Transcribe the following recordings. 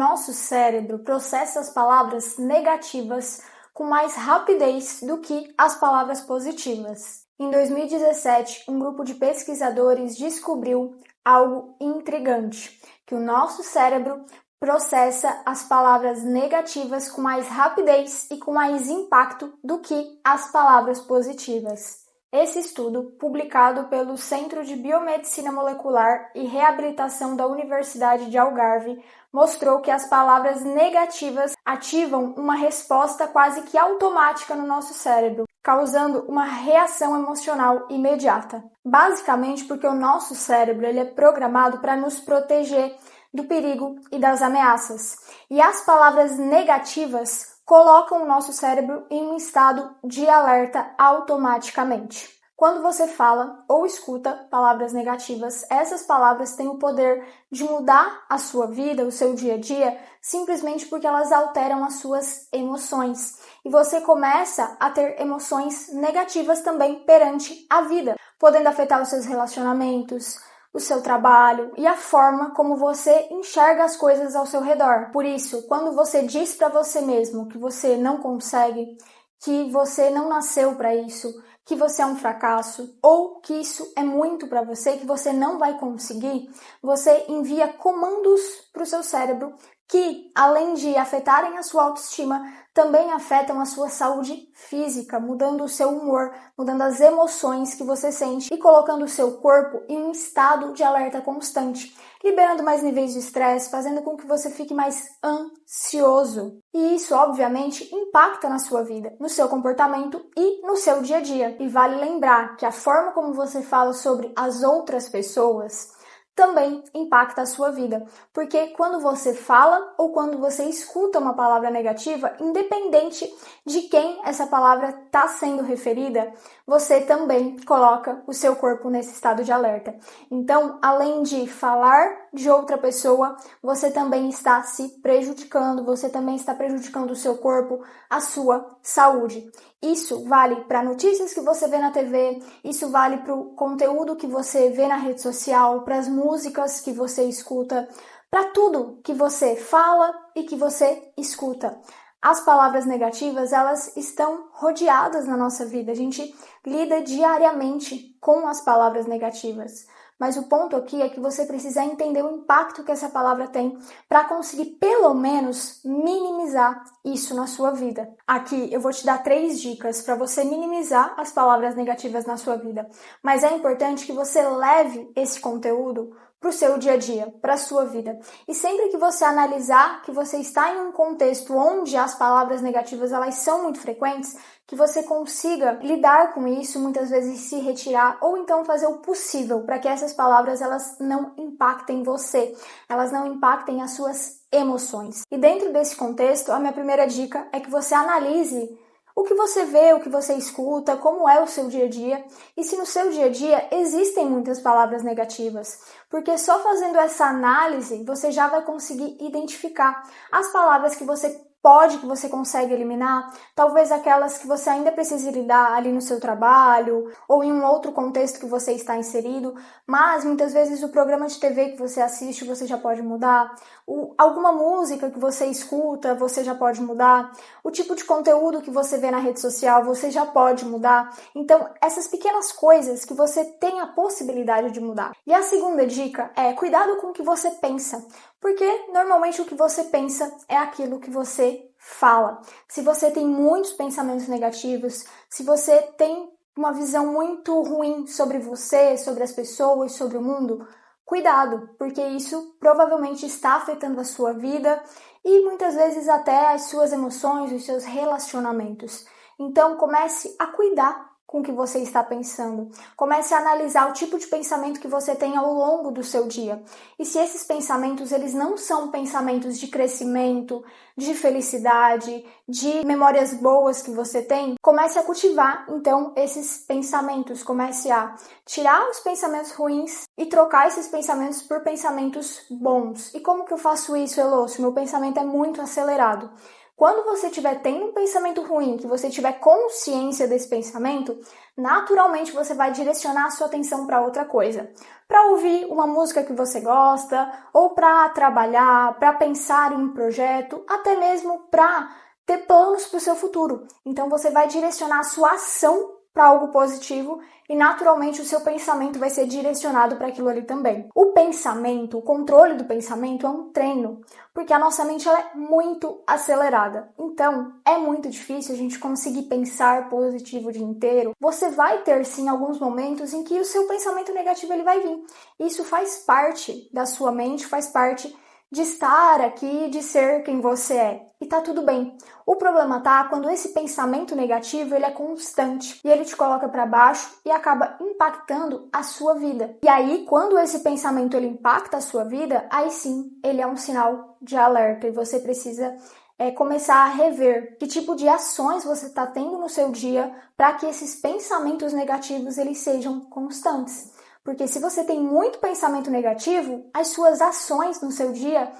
nosso cérebro processa as palavras negativas com mais rapidez do que as palavras positivas. Em 2017, um grupo de pesquisadores descobriu algo intrigante, que o nosso cérebro processa as palavras negativas com mais rapidez e com mais impacto do que as palavras positivas. Esse estudo, publicado pelo Centro de Biomedicina Molecular e Reabilitação da Universidade de Algarve, mostrou que as palavras negativas ativam uma resposta quase que automática no nosso cérebro, causando uma reação emocional imediata. Basicamente porque o nosso cérebro ele é programado para nos proteger do perigo e das ameaças. E as palavras negativas colocam o nosso cérebro em um estado de alerta automaticamente. Quando você fala ou escuta palavras negativas, essas palavras têm o poder de mudar a sua vida, o seu dia a dia, simplesmente porque elas alteram as suas emoções. E você começa a ter emoções negativas também perante a vida, podendo afetar os seus relacionamentos, o seu trabalho e a forma como você enxerga as coisas ao seu redor. Por isso, quando você diz para você mesmo que você não consegue, que você não nasceu para isso, que você é um fracasso ou que isso é muito para você, que você não vai conseguir, você envia comandos para o seu cérebro que, além de afetarem a sua autoestima, também afetam a sua saúde física, mudando o seu humor, mudando as emoções que você sente e colocando o seu corpo em um estado de alerta constante, liberando mais níveis de estresse, fazendo com que você fique mais ansioso. E isso, obviamente, impacta na sua vida, no seu comportamento e no seu dia a dia. E vale lembrar que a forma como você fala sobre as outras pessoas também impacta a sua vida, porque quando você fala ou quando você escuta uma palavra negativa, independente de quem essa palavra está sendo referida, você também coloca o seu corpo nesse estado de alerta. Então, além de falar de outra pessoa, você também está se prejudicando, você também está prejudicando o seu corpo, a sua saúde. Isso vale para notícias que você vê na TV, isso vale para o conteúdo que você vê na rede social, para as músicas que você escuta, para tudo que você fala e que você escuta. As palavras negativas, elas estão rodeadas na nossa vida. A gente lida diariamente com as palavras negativas. Mas o ponto aqui é que você precisa entender o impacto que essa palavra tem para conseguir, pelo menos, minimizar isso na sua vida. Aqui eu vou te dar 3 dicas para você minimizar as palavras negativas na sua vida. Mas é importante que você leve esse conteúdo para o seu dia a dia, para a sua vida. E sempre que você analisar que você está em um contexto onde as palavras negativas elas são muito frequentes, que você consiga lidar com isso, muitas vezes se retirar ou então fazer o possível para que essas palavras elas não impactem você, elas não impactem as suas emoções. E dentro desse contexto, a minha primeira dica é que você analise o que você vê, o que você escuta, como é o seu dia a dia e se no seu dia a dia existem muitas palavras negativas. Porque só fazendo essa análise você já vai conseguir identificar as palavras que você consegue eliminar, talvez aquelas que você ainda precise lidar ali no seu trabalho ou em um outro contexto que você está inserido, mas muitas vezes o programa de TV que você assiste você já pode mudar, alguma música que você escuta você já pode mudar, o tipo de conteúdo que você vê na rede social você já pode mudar. Então, essas pequenas coisas que você tem a possibilidade de mudar. E a segunda dica é cuidado com o que você pensa. Porque normalmente o que você pensa é aquilo que você fala. Se você tem muitos pensamentos negativos, se você tem uma visão muito ruim sobre você, sobre as pessoas, sobre o mundo, cuidado, porque isso provavelmente está afetando a sua vida e muitas vezes até as suas emoções, os seus relacionamentos. Então comece a cuidar com o que você está pensando. Comece a analisar o tipo de pensamento que você tem ao longo do seu dia. E se esses pensamentos eles não são pensamentos de crescimento, de felicidade, de memórias boas que você tem, comece a cultivar então esses pensamentos. Comece a tirar os pensamentos ruins e trocar esses pensamentos por pensamentos bons. E como que eu faço isso, Elô? Se meu pensamento é muito acelerado. Quando você estiver tendo um pensamento ruim, que você tiver consciência desse pensamento, naturalmente você vai direcionar a sua atenção para outra coisa. Para ouvir uma música que você gosta, ou para trabalhar, para pensar em um projeto, até mesmo para ter planos para o seu futuro. Então você vai direcionar a sua ação para algo positivo e naturalmente o seu pensamento vai ser direcionado para aquilo ali também. O pensamento, o controle do pensamento é um treino, porque a nossa mente ela é muito acelerada. Então, é muito difícil a gente conseguir pensar positivo o dia inteiro. Você vai ter sim alguns momentos em que o seu pensamento negativo ele vai vir. Isso faz parte da sua mente, faz parte de estar aqui, de ser quem você é. E tá tudo bem. O problema tá quando esse pensamento negativo ele é constante e ele te coloca para baixo e acaba impactando a sua vida. E aí, quando esse pensamento ele impacta a sua vida, aí sim, ele é um sinal de alerta e você precisa começar a rever que tipo de ações você está tendo no seu dia para que esses pensamentos negativos eles sejam constantes. Porque se você tem muito pensamento negativo, as suas ações no seu dia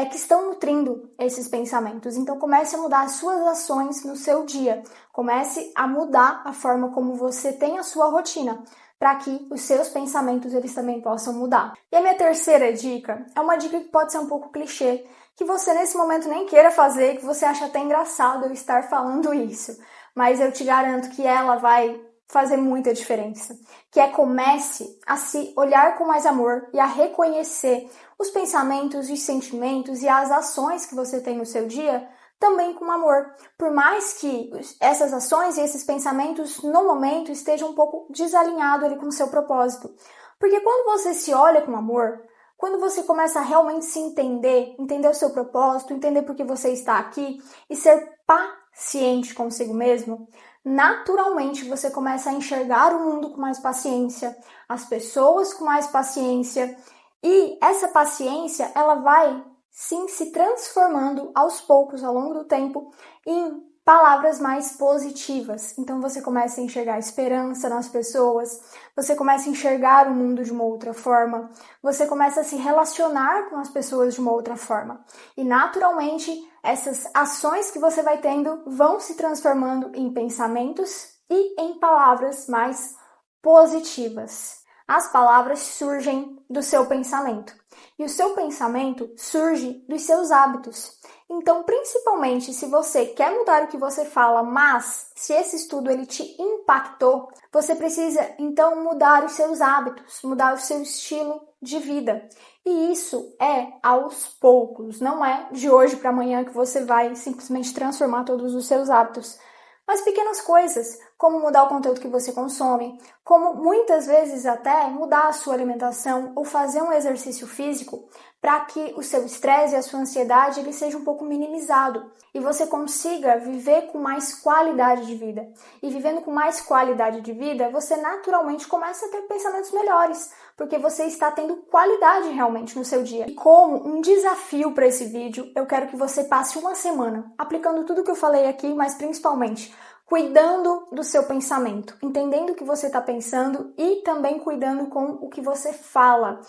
que estão nutrindo esses pensamentos. Então comece a mudar as suas ações no seu dia. Comece a mudar a forma como você tem a sua rotina, para que os seus pensamentos eles também possam mudar. E a minha terceira dica é uma dica que pode ser um pouco clichê, que você nesse momento nem queira fazer, que você acha até engraçado eu estar falando isso. Mas eu te garanto que ela vai fazer muita diferença, que é comece a se olhar com mais amor e a reconhecer os pensamentos, os sentimentos e as ações que você tem no seu dia também com amor. Por mais que essas ações e esses pensamentos no momento estejam um pouco desalinhados ali com o seu propósito. Porque quando você se olha com amor, quando você começa a realmente se entender o seu propósito, entender por que você está aqui e ser paciente consigo mesmo, naturalmente você começa a enxergar o mundo com mais paciência, as pessoas com mais paciência, e essa paciência ela vai sim se transformando aos poucos ao longo do tempo em palavras mais positivas. Então você começa a enxergar esperança nas pessoas, você começa a enxergar o mundo de uma outra forma, você começa a se relacionar com as pessoas de uma outra forma. E naturalmente essas ações que você vai tendo vão se transformando em pensamentos e em palavras mais positivas. As palavras surgem do seu pensamento e o seu pensamento surge dos seus hábitos. Então, principalmente se você quer mudar o que você fala, mas se esse estudo ele te impactou, você precisa então mudar os seus hábitos, mudar o seu estilo de vida. E isso é aos poucos, não é de hoje para amanhã que você vai simplesmente transformar todos os seus hábitos. Mas pequenas coisas, como mudar o conteúdo que você consome, como muitas vezes até mudar a sua alimentação ou fazer um exercício físico para que o seu estresse e a sua ansiedade ele seja um pouco minimizado e você consiga viver com mais qualidade de vida. E vivendo com mais qualidade de vida, você naturalmente começa a ter pensamentos melhores, porque você está tendo qualidade realmente no seu dia. E como um desafio para esse vídeo, eu quero que você passe uma semana aplicando tudo que eu falei aqui, mas principalmente cuidando do seu pensamento, entendendo o que você está pensando e também cuidando com o que você fala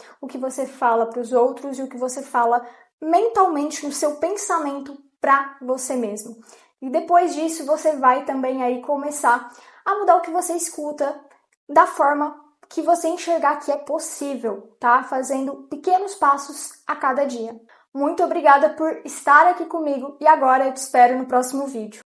para os outros e o que você fala mentalmente no seu pensamento para você mesmo. E depois disso, você vai também aí começar a mudar o que você escuta da forma que você enxergar que é possível, tá? Fazendo pequenos passos a cada dia. Muito obrigada por estar aqui comigo e agora eu te espero no próximo vídeo.